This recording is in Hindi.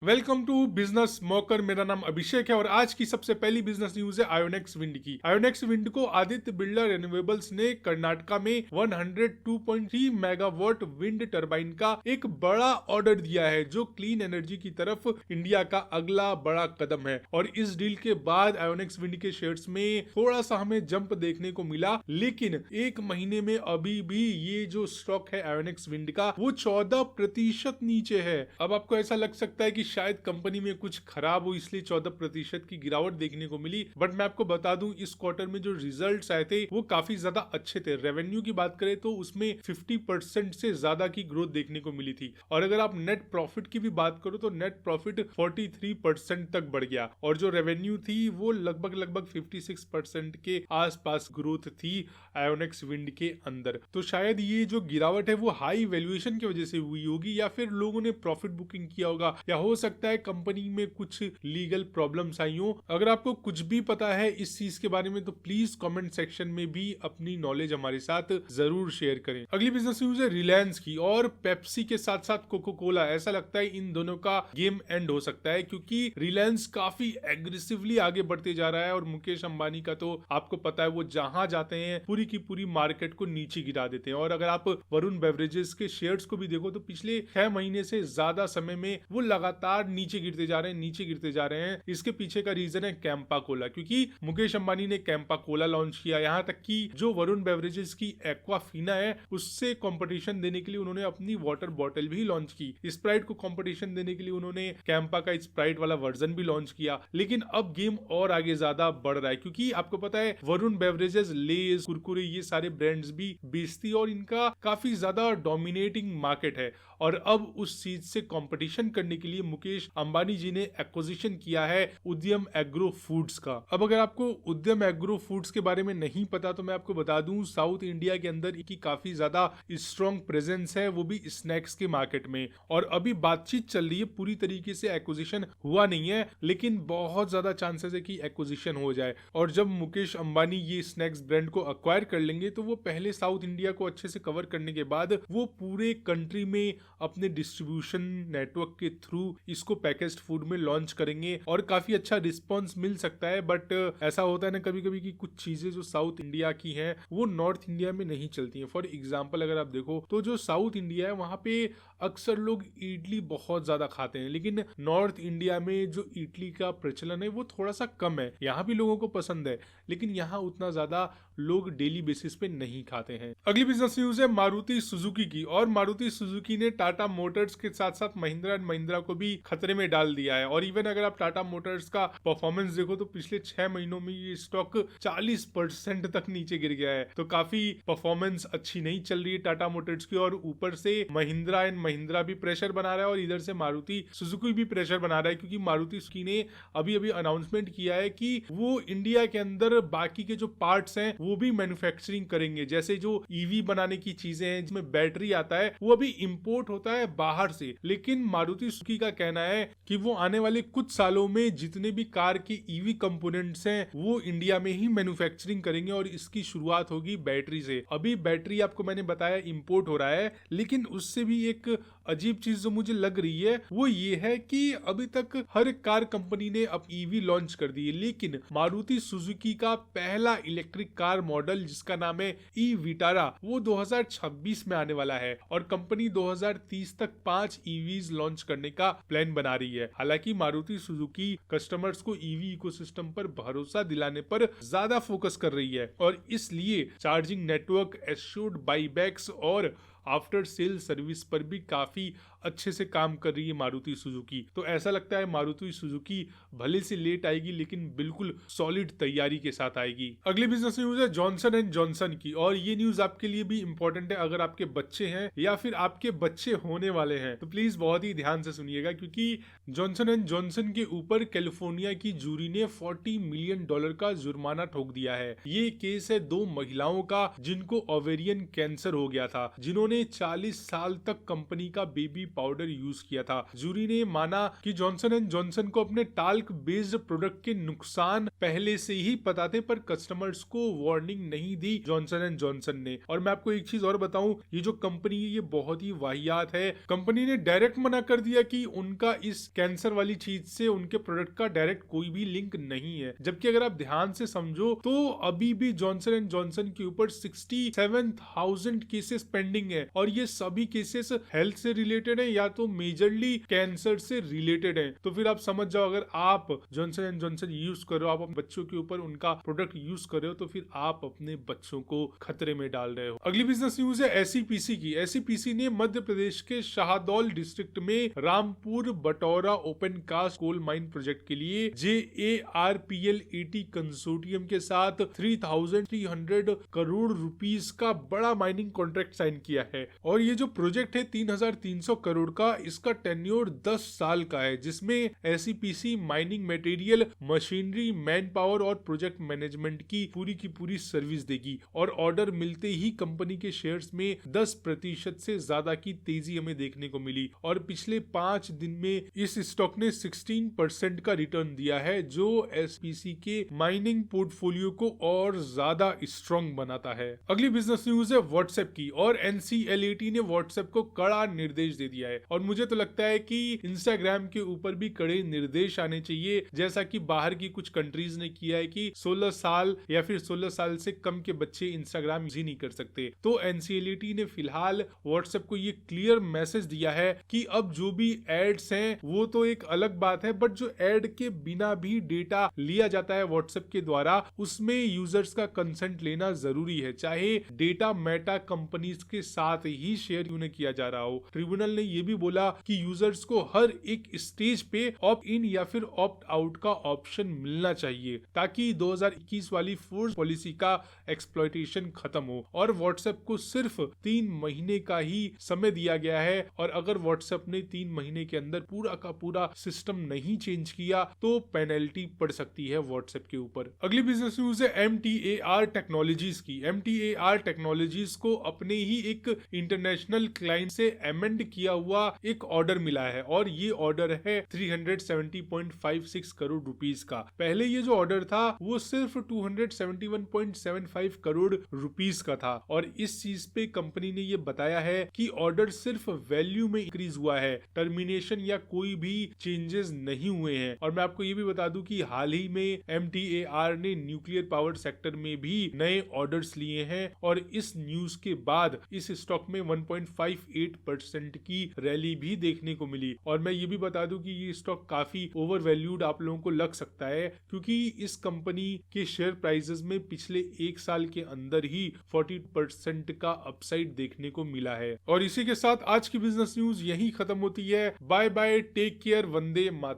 Welcome to business मॉकर। मेरा नाम अभिषेक है और आज की सबसे पहली बिजनेस न्यूज है आयोनेक्स विंड की। आयोनेक्स विंड को आदित्य बिरला रिन्यूएबल्स ने कर्नाटका में 102.3 मेगावाट विंड टरबाइन का एक बड़ा ऑर्डर दिया है, जो क्लीन एनर्जी की तरफ इंडिया का अगला बड़ा कदम है। और इस डील के बाद आयोनेक्स विंड के शेयर्स में थोड़ा सा हमें जंप देखने को मिला, लेकिन एक महीने में अभी भी ये जो स्टॉक है आयोनेक्स विंड का वो 14% नीचे है। अब आपको ऐसा लग सकता है कि शायद कंपनी में कुछ खराब हो, इसलिए 14% की गिरावट देखने को मिली। बट मैं आपको बता दूं, इस क्वार्टर में जो रिजल्ट्स आए थे वो काफी ज्यादा अच्छे थे। रेवेन्यू की बात करें तो उसमें 50% से ज्यादा की ग्रोथ देखने को मिली थी। और अगर आप नेट प्रॉफिट की भी बात करो तो नेट प्रॉफिट 43% तक बढ़ गया। और जो रेवेन्यू थी वो लगभग 56% के आसपास ग्रोथ थी आयोनेक्स विंड के अंदर। तो शायद ये जो गिरावट है वो हाई वैल्यूएशन की वजह से हुई होगी, या फिर लोगों ने प्रॉफिट बुकिंग किया होगा, या हो सकता है कंपनी में कुछ लीगल प्रॉब्लम्स आई हो। अगर आपको कुछ भी पता है इस चीज के बारे में तो प्लीज कमेंट सेक्शन में भी अपनी नॉलेज हमारे साथ जरूर शेयर करें। अगली बिजनेस न्यूज है रिलायंस की और पेप्सी के साथ साथ कोको कोला। ऐसा लगता है इन दोनों का गेम एंड हो सकता है, क्योंकि रिलायंस काफी एग्रेसिवली आगे बढ़ते जा रहा है। और मुकेश अंबानी का तो आपको पता है, वो जहां जाते हैं पूरी की पूरी मार्केट को नीचे गिरा देते हैं। और अगर आप वरुण बेवरेजेस के शेयर्स को भी देखो तो पिछले 6 महीने से ज्यादा समय में वो लगातार नीचे गिरते जा रहे हैं। इसके पीछे का रीजन है कैंपा कोला, क्योंकि मुकेश अंबानी ने कैंपा कोला लॉन्च किया। यहाँ तक कि जो वरुण बेवरेजेस की एक्वाफीना है उससे कंपटीशन देने के लिए उन्होंने अपनी वाटर बॉटल भी लॉन्च की। स्प्राइट को कंपटीशन देने के लिए उन्होंने कैंपा का स्प्राइट वाला वर्जन भी लॉन्च किया। लेकिन अब गेम और आगे ज्यादा बढ़ रहा है, क्योंकि आपको पता है वरुण बेवरेजेस लेज, कुरकुरे ये सारे ब्रांड्स भी बेचती है और इनका काफी ज्यादा डोमिनेटिंग मार्केट है। और अब उस चीज से कंपटीशन करने के लिए मुकेश अंबानी जी ने एक्विजिशन किया है उद्यम एग्रो फूड्स का। अब अगर आपको उद्यम एग्रो फूड्स के बारे में नहीं पता तो मैं आपको बता दूं, साउथ इंडिया के अंदर इनकी काफी ज्यादा स्ट्रॉन्ग प्रेजेंस है, वो भी स्नैक्स के मार्केट में। और अभी बातचीत चल रही है, पूरी तरीके से एक्विजिशन हुआ नहीं है, लेकिन बहुत ज्यादा चांसेस है कि एक्विजिशन हो जाए। और जब मुकेश अंबानी ये स्नैक्स ब्रांड को अक्वायर कर लेंगे तो वो पहले साउथ इंडिया को अच्छे से कवर करने के बाद वो पूरे कंट्री में अपने डिस्ट्रीब्यूशन नेटवर्क के थ्रू इसको पैकेज्ड फूड में लॉन्च करेंगे और काफी अच्छा रिस्पॉन्स मिल सकता है। बट ऐसा होता है ना कभी कभी कि कुछ चीजें जो साउथ इंडिया की हैं वो नॉर्थ इंडिया में नहीं चलती हैं। फॉर एग्जाम्पल अगर आप देखो तो जो साउथ इंडिया है वहां पे अक्सर लोग इडली बहुत ज्यादा खाते हैं, लेकिन नॉर्थ इंडिया में जो इडली का प्रचलन है वो थोड़ा सा कम है। यहाँ भी लोगों को पसंद है, लेकिन यहाँ उतना ज्यादा लोग डेली बेसिस पे नहीं खाते हैं। अगली बिजनेस न्यूज है मारुति सुजुकी की। और मारुति सुजुकी ने टाटा मोटर्स के साथ साथ महिंद्रा एंड महिंद्रा को भी खतरे में डाल दिया है। और इवन अगर आप टाटा मोटर्स का परफॉर्मेंस देखो तो पिछले 6 महीनों में ये स्टॉक 40% तक नीचे गिर गया है। तो काफी परफॉर्मेंस अच्छी नहीं चल रही है टाटा मोटर्स की। और ऊपर से महिंद्रा एंड महिंद्रा भी प्रेशर बना रहा है और इधर से मारुति सुजुकी भी प्रेशर बना रहा है, क्योंकि मारुति सुजुकी ने अभी अनाउंसमेंट किया है कि वो इंडिया के अंदर बाकी के जो पार्ट्स हैं वो भी मैन्युफैक्चरिंग करेंगे। जैसे जो ईवी बनाने की चीजें हैं जिसमें बैटरी आता है वो अभी इंपोर्ट होता है बाहर से, लेकिन मारुति सुजुकी का कहना है कि वो आने वाले कुछ सालों में जितने भी कार के ईवी कंपोनेंट्स हैं वो इंडिया में ही मैन्युफैक्चरिंग करेंगे और इसकी शुरुआत होगी बैटरी से। अभी बैटरी आपको मैंने बताया इंपोर्ट हो रहा है, लेकिन उससे भी एक अजीब चीज जो मुझे लग रही है वो ये है कि अभी तक हर कार कंपनी ने अब ईवी लॉन्च कर दी है, लेकिन मारुति सुजुकी का पहला इलेक्ट्रिक कार मॉडल जिसका नाम है ई विटारा वो 2026 में आने वाला है। और कंपनी 2030 तक 5 ईवीज लॉन्च करने का प्लान बना रही है। हालांकि मारुति सुजुकी कस्टमर्स को ईवी इकोसिस्टम पर भरोसा दिलाने पर ज्यादा फोकस कर रही है और इसलिए चार्जिंग नेटवर्क, एश्योर्ड बाईबैक्स और आफ्टर सेल सर्विस पर भी काफी अच्छे से काम कर रही है मारुति सुजुकी। तो ऐसा लगता है मारुति सुजुकी भले से लेट आएगी लेकिन बिल्कुल सॉलिड तैयारी के साथ आएगी। अगली बिजनेस न्यूज है जॉनसन एंड जॉनसन की। और ये न्यूज आपके लिए भी इंपॉर्टेंट है अगर आपके बच्चे हैं या फिर आपके बच्चे होने वाले हैं, तो प्लीज बहुत ही ध्यान से सुनिएगा, क्योंकि जॉनसन एंड जॉनसन के ऊपर कैलिफोर्निया की जूरी ने $40 मिलियन का जुर्माना ठोक दिया है। ये केस है 2 महिलाओं का जिनको ओवेरियन कैंसर हो गया था, जिन्होंने 40 साल तक कंपनी का बेबी पाउडर यूज किया था। जूरी ने माना कि जॉनसन एंड जॉनसन को अपने टाल्क बेस्ड प्रोडक्ट के नुकसान पहले से ही पता थे, पर कस्टमर्स को वार्निंग नहीं दी जॉनसन एंड जॉनसन ने। और मैं आपको एक चीज और बताऊं, ये जो कंपनी है ये बहुत ही वाहियात है। कंपनी ने डायरेक्ट मना कर दिया कि उनका इस कैंसर वाली चीज से उनके प्रोडक्ट का डायरेक्ट कोई भी लिंक नहीं है। जबकि अगर आप ध्यान से समझो तो अभी भी जॉनसन एंड जॉनसन के ऊपर 67,000 केसेस पेंडिंग है, और ये सभी केसेस हेल्थ से रिलेटेड है या तो मेजरली कैंसर से रिलेटेड है। तो फिर आप समझ जाओ, अगर आप जॉनसन एंड जॉनसन यूज कर रहे हो, आप अपने बच्चों के ऊपर उनका प्रोडक्ट यूज कर रहे हो, तो फिर आप अपने बच्चों को खतरे में डाल रहे हो। अगली बिजनेस न्यूज है एसईपीसी की। एसईपीसी ने मध्य प्रदेश के शाहदौल डिस्ट्रिक्ट में Rampur Batoura open cast coal mine project के लिए JARPL80 कंसोर्टियम के साथ 3,300 करोड़ रुपीस का बड़ा माइनिंग कॉन्ट्रैक्ट साइन किया है। और ये जो प्रोजेक्ट है 3,300 करोड़ का, इसका टेन्योर 10 साल का है, जिसमें SEPC mining material, machinery, manpower और प्रोजेक्ट मैनेजमेंट की पूरी सर्विस देगी। और ऑर्डर मिलते ही कंपनी के शेयर्स में 10% से ज्यादा की तेजी हमें देखने को मिली, और पिछले 5 दिन में इस स्टॉक ने 16% का रिटर्न दिया है, जो एसपीसी के माइनिंग पोर्टफोलियो को और ज्यादा स्ट्रॉन्ग बनाता है। अगली बिजनेस न्यूज है व्हाट्सएप की, और NCLAT ने व्हाट्सएप को कड़ा निर्देश दे दिया है। और मुझे तो लगता है कि इंस्टाग्राम के ऊपर भी कड़े निर्देश आने चाहिए, जैसा कि बाहर की कुछ कंट्रीज ने किया है कि 16 साल या फिर 16 साल से कम के बच्चे इंस्टाग्राम यूज ही नहीं कर सकते। तो NCLAT ने फिलहाल व्हाट्सएप को ये क्लियर मैसेज दिया है कि अब जो भी एड्स हैं वो तो एक अलग बात है, बट जो एड के बिना भी डेटा लिया जाता है व्हाट्सएप के द्वारा, उसमें यूजर्स का कंसेंट लेना जरूरी है, चाहे डेटा मेटा कंपनीज के साथ ही शेयर क्यों नहीं किया जा रहा हो। ट्रिब्यूनल ने यह भी बोला कि यूजर्स को हर एक स्टेज पे ऑप्ट इन या फिर ऑप्ट आउट का ऑप्शन मिलना चाहिए, ताकि 2021 वाली फोर्स पॉलिसी का एक्सप्लॉयटेशन खत्म हो। और व्हाट्सएप को सिर्फ 3 महीने का ही समय दिया गया है, और अगर व्हाट्सएप ने 3 महीने के अंदर पूरा का पूरा सिस्टम नहीं चेंज किया तो पेनल्टी पड़ सकती है व्हाट्सएप के ऊपर। अगली बिजनेस न्यूज है MTAR टेक्नोलॉजीज की। MTAR टेक्नोलॉजीज को अपने ही एक इंटरनेशनल क्लाइंट से अमेंड किया हुआ एक ऑर्डर मिला है, और ये ऑर्डर है 370.56 करोड़ रुपीस का। पहले ये जो ऑर्डर था वो सिर्फ 271.75 करोड़ रुपीस का था, और इस चीज पे कंपनी ने ये बताया है कि ऑर्डर सिर्फ वैल्यू में इंक्रीज हुआ है, टर्मिनेशन या कोई भी चेंजेस नहीं हुए हैं। और मैं आपको ये भी बता दूं कि हाल ही में MTAR ने न्यूक्लियर पावर सेक्टर में भी नए ऑर्डरस लिए हैं, और इस न्यूज के बाद इस स्टॉक में 1.58% की रैली भी देखने को मिली। और मैं ये भी बता दूं कि ये स्टॉक काफी ओवर वैल्यूड आप लोगों को लग सकता है, क्योंकि इस कंपनी के शेयर प्राइसेस में पिछले 1 साल के अंदर ही 40% का अपसाइड देखने को मिला है। और इसी के साथ आज की बिजनेस न्यूज यही खत्म होती है। Bye bye, take care, Vande Mataram.